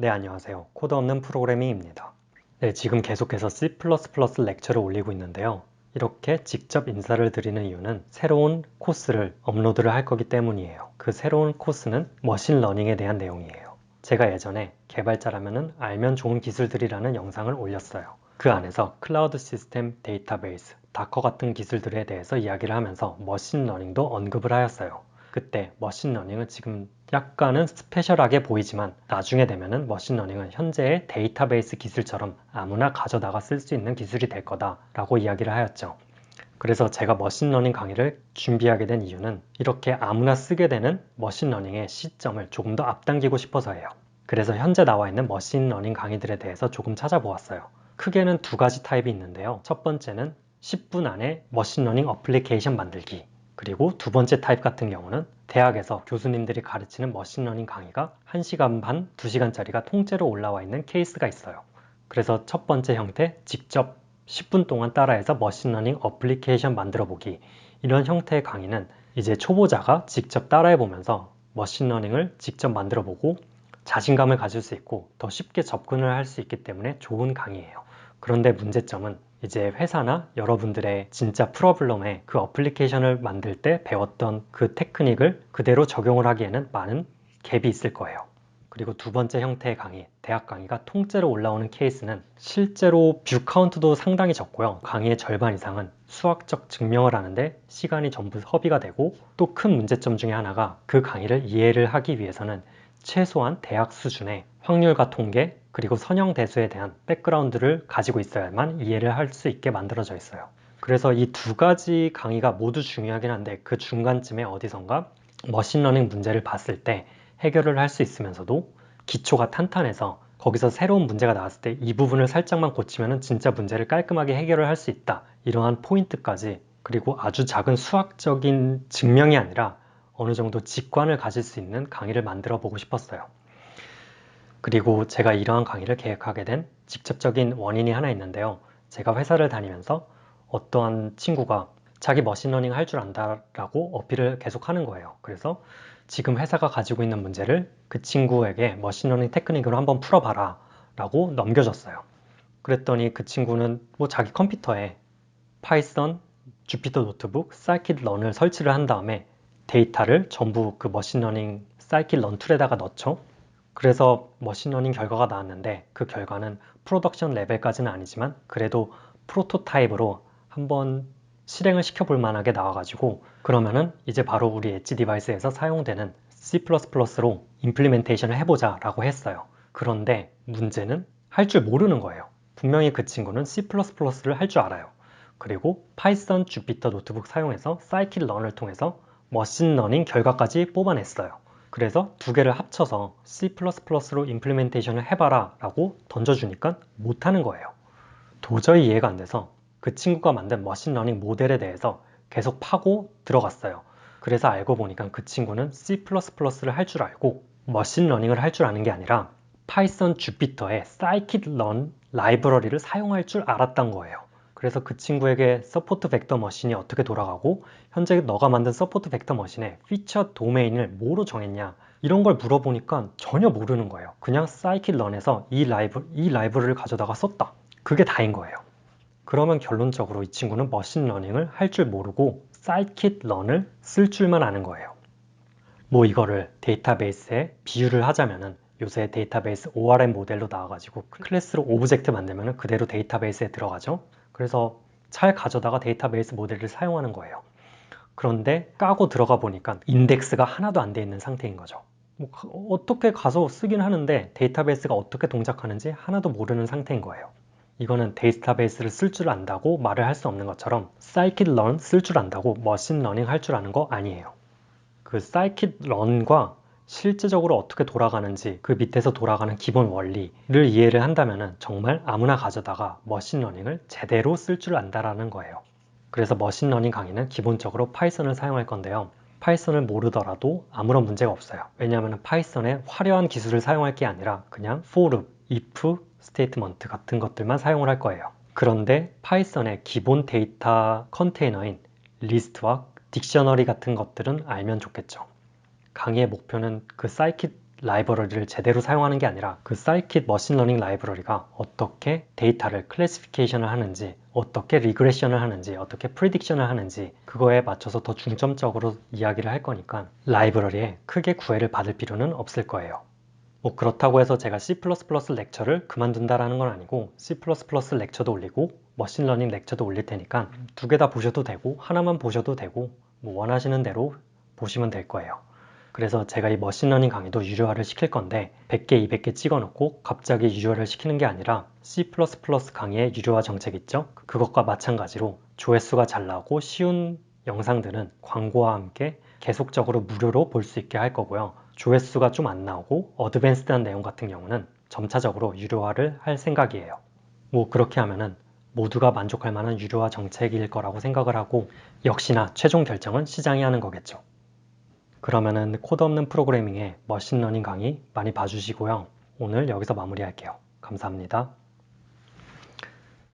네, 안녕하세요. 코드 없는 프로그래밍입니다. 네, 지금 계속해서 C++ 렉처를 올리고 있는데요. 이렇게 직접 인사를 드리는 이유는 새로운 코스를 업로드를 할 거기 때문이에요. 그 새로운 코스는 머신러닝에 대한 내용이에요. 제가 예전에 개발자라면 알면 좋은 기술들이라는 영상을 올렸어요. 그 안에서 클라우드 시스템, 데이터베이스, 다커 같은 기술들에 대해서 이야기를 하면서 머신러닝도 언급을 하였어요. 그때 머신러닝은 지금 약간은 스페셜하게 보이지만 나중에 되면은 머신러닝은 현재의 데이터베이스 기술처럼 아무나 가져다가 쓸 수 있는 기술이 될 거다라고 이야기를 하였죠. 그래서 제가 머신러닝 강의를 준비하게 된 이유는 이렇게 아무나 쓰게 되는 머신러닝의 시점을 조금 더 앞당기고 싶어서예요. 그래서 현재 나와 있는 머신러닝 강의들에 대해서 조금 찾아보았어요. 크게는 두 가지 타입이 있는데요. 첫 번째는 10분 안에 머신러닝 어플리케이션 만들기. 그리고 두 번째 타입 같은 경우는 대학에서 교수님들이 가르치는 머신러닝 강의가 1시간 반, 2시간짜리가 통째로 올라와 있는 케이스가 있어요. 그래서 첫 번째 형태, 직접 10분 동안 따라해서 머신러닝 어플리케이션 만들어 보기. 이런 형태의 강의는 이제 초보자가 직접 따라해 보면서 머신러닝을 직접 만들어 보고 자신감을 가질 수 있고 더 쉽게 접근을 할 수 있기 때문에 좋은 강의예요. 그런데 문제점은 이제 회사나 여러분들의 진짜 프로블럼에 그 어플리케이션을 만들 때 배웠던 그 테크닉을 그대로 적용을 하기에는 많은 갭이 있을 거예요. 그리고 두 번째 형태의 강의, 대학 강의가 통째로 올라오는 케이스는 실제로 뷰 카운트도 상당히 적고요. 강의의 절반 이상은 수학적 증명을 하는데 시간이 전부 허비가 되고 또 큰 문제점 중에 하나가 그 강의를 이해를 하기 위해서는 최소한 대학 수준의 확률과 통계 그리고 선형대수에 대한 백그라운드를 가지고 있어야만 이해를 할 수 있게 만들어져 있어요. 그래서 이 두 가지 강의가 모두 중요하긴 한데 그 중간쯤에 어디선가 머신러닝 문제를 봤을 때 해결을 할 수 있으면서도 기초가 탄탄해서 거기서 새로운 문제가 나왔을 때 이 부분을 살짝만 고치면 진짜 문제를 깔끔하게 해결을 할 수 있다. 이러한 포인트까지 그리고 아주 작은 수학적인 증명이 아니라 어느 정도 직관을 가질 수 있는 강의를 만들어 보고 싶었어요. 그리고 제가 이러한 강의를 계획하게 된 직접적인 원인이 하나 있는데요. 제가 회사를 다니면서 어떠한 친구가 자기 머신러닝 할 줄 안다라고 어필을 계속 하는 거예요. 그래서 지금 회사가 가지고 있는 문제를 그 친구에게 머신러닝 테크닉으로 한번 풀어봐라 라고 넘겨줬어요. 그랬더니 그 친구는 뭐 자기 컴퓨터에 파이썬, 주피터 노트북, 사이킷런을 설치를 한 다음에 데이터를 전부 그 머신러닝 사이킷런 툴에다가 넣죠. 그래서 머신러닝 결과가 나왔는데 그 결과는 프로덕션 레벨까지는 아니지만 그래도 프로토타입으로 한번 실행을 시켜볼 만하게 나와가지고 그러면은 이제 바로 우리 엣지 디바이스에서 사용되는 C++로 임플리멘테이션을 해보자 라고 했어요. 그런데 문제는 할 줄 모르는 거예요. 분명히 그 친구는 C++를 할 줄 알아요. 그리고 파이썬 주피터 노트북 사용해서 사이킷런을 통해서 머신러닝 결과까지 뽑아냈어요. 그래서 두 개를 합쳐서 C++로 임플리멘테이션을 해봐라 라고 던져주니까 못하는 거예요. 도저히 이해가 안 돼서 그 친구가 만든 머신러닝 모델에 대해서 계속 파고 들어갔어요. 그래서 알고 보니까 그 친구는 C++를 할 줄 알고 머신러닝을 할 줄 아는 게 아니라 파이썬 주피터의 scikit-learn 라이브러리를 사용할 줄 알았던 거예요. 그래서 그 친구에게 서포트 벡터 머신이 어떻게 돌아가고 현재 너가 만든 서포트 벡터 머신의 피처 도메인을 뭐로 정했냐 이런 걸 물어보니까 전혀 모르는 거예요. 그냥 scikit-learn에서 이 라이브러리를 가져다가 썼다. 그게 다인 거예요. 그러면 결론적으로 이 친구는 머신러닝을 할 줄 모르고 scikit-learn을 쓸 줄만 아는 거예요. 뭐 이거를 데이터베이스에 비유를 하자면은 요새 데이터베이스 ORM 모델로 나와가지고 클래스로 오브젝트 만들면 그대로 데이터베이스에 들어가죠. 그래서 잘 가져다가 데이터베이스 모델을 사용하는 거예요. 그런데 까고 들어가 보니까 인덱스가 하나도 안 돼 있는 상태인 거죠. 뭐 어떻게 가서 쓰긴 하는데 데이터베이스가 어떻게 동작하는지 하나도 모르는 상태인 거예요. 이거는 데이터베이스를 쓸 줄 안다고 말을 할 수 없는 것처럼 scikit-learn 쓸 줄 안다고 머신러닝 할 줄 아는 거 아니에요. 그 scikit-learn과 실제적으로 어떻게 돌아가는지 그 밑에서 돌아가는 기본 원리를 이해를 한다면 정말 아무나 가져다가 머신러닝을 제대로 쓸 줄 안다라는 거예요. 그래서 머신러닝 강의는 기본적으로 파이썬을 사용할 건데요. 파이썬을 모르더라도 아무런 문제가 없어요. 왜냐하면 파이썬의 화려한 기술을 사용할 게 아니라 그냥 for loop, if, statement 같은 것들만 사용을 할 거예요. 그런데 파이썬의 기본 데이터 컨테이너인 리스트와 딕셔너리 같은 것들은 알면 좋겠죠. 강의의 목표는 그 사이킷 라이브러리를 제대로 사용하는 게 아니라 그 scikit 머신러닝 라이브러리가 어떻게 데이터를 클래시피케이션을 하는지, 어떻게 리그레션을 하는지, 어떻게 프리딕션을 하는지 그거에 맞춰서 더 중점적으로 이야기를 할 거니까 라이브러리에 크게 구애를 받을 필요는 없을 거예요. 뭐 그렇다고 해서 제가 C++ 렉처를 그만둔다라는 건 아니고 C++ 렉처도 올리고 머신러닝 렉처도 올릴 테니까 두 개 다 보셔도 되고 하나만 보셔도 되고 뭐 원하시는 대로 보시면 될 거예요. 그래서 제가 이 머신러닝 강의도 유료화를 시킬 건데 100개, 200개 찍어놓고 갑자기 유료화를 시키는 게 아니라 C++ 강의의 유료화 정책 있죠? 그것과 마찬가지로 조회수가 잘 나오고 쉬운 영상들은 광고와 함께 계속적으로 무료로 볼 수 있게 할 거고요. 조회수가 좀 안 나오고 어드밴스드한 내용 같은 경우는 점차적으로 유료화를 할 생각이에요. 뭐 그렇게 하면은 모두가 만족할 만한 유료화 정책일 거라고 생각을 하고 역시나 최종 결정은 시장이 하는 거겠죠. 그러면은 코드 없는 프로그래밍의 머신러닝 강의 많이 봐주시고요. 오늘 여기서 마무리할게요. 감사합니다.